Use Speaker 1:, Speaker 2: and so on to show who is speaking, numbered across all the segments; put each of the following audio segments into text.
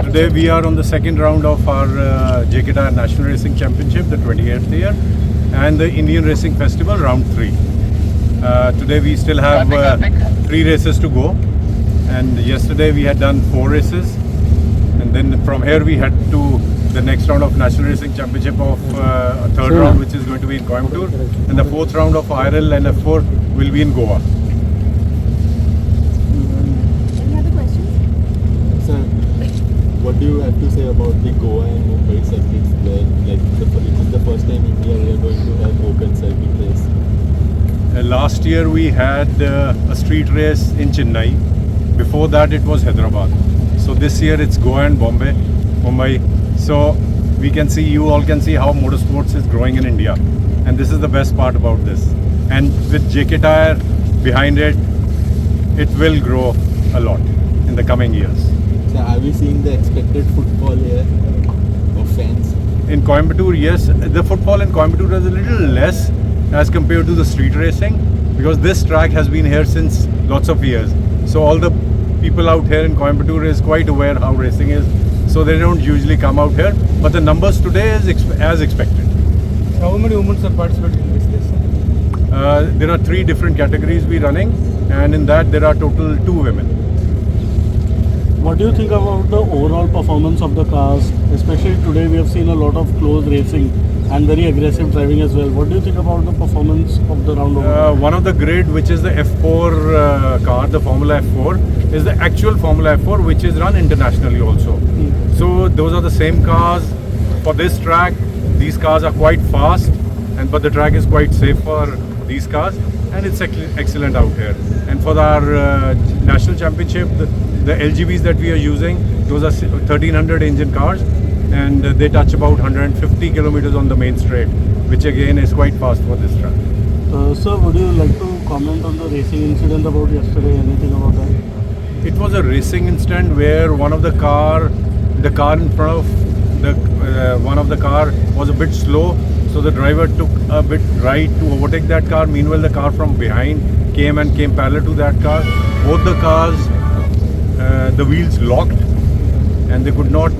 Speaker 1: Today we are on the second round of our JK Tyre National Racing Championship, the 28th year, and the Indian Racing Festival round 3. Today we still have 3 races to go, and yesterday we had done 4 races, and then from here we head to the next round of National Racing Championship of a third round, which is going to be in Coimbatore, and the 4th round of IRL and F4 will be in Goa.
Speaker 2: Any other questions?
Speaker 3: Sir, what do you have to say about the Goa and Mumbai circuits where it is the first time India we are going to have open circuit race?
Speaker 1: Last year we had a street race in Chennai. Before that it was Hyderabad. So this year it's Goa and Mumbai. So we can see, you all can see how motorsports is growing in India. And this is the best part about this. And with JK Tyre behind it, it will grow a lot in the coming years.
Speaker 3: So are we seeing the expected footfall here of fans?
Speaker 1: In Coimbatore, yes. The footfall in Coimbatore is a little less as compared to the street racing, because this track has been here since lots of years. So all the people out here in Coimbatore is quite aware how racing is. So they don't usually come out here. But the numbers today is as expected.
Speaker 4: How many women are participating in this race?
Speaker 1: There are 3 different categories we running, and in that there are total 2 women.
Speaker 5: What do you think about the overall performance of the cars? Especially today we have seen a lot of close racing and very aggressive driving as well. What do you think about the performance of the round overall?
Speaker 1: One of the grid, which is the F4 car, the Formula F4, is the actual Formula F4 which is run internationally also. So those are the same cars for this track. These cars are quite fast, but the track is quite safe for these cars, and it's excellent out here. And for our national championship, the LGVs that we are using, those are 1300 engine cars, and they touch about 150 kilometers on the main straight, which again is quite fast for this track.
Speaker 5: Sir, would you like to comment on the racing incident about yesterday? Anything about that?
Speaker 1: It was a racing incident where the car in front of one of the car was a bit slow, so the driver took a bit right to overtake that car. Meanwhile, the car from behind came parallel to that car. Both the cars, the wheels locked, and they could not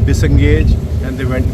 Speaker 1: disengage, and they went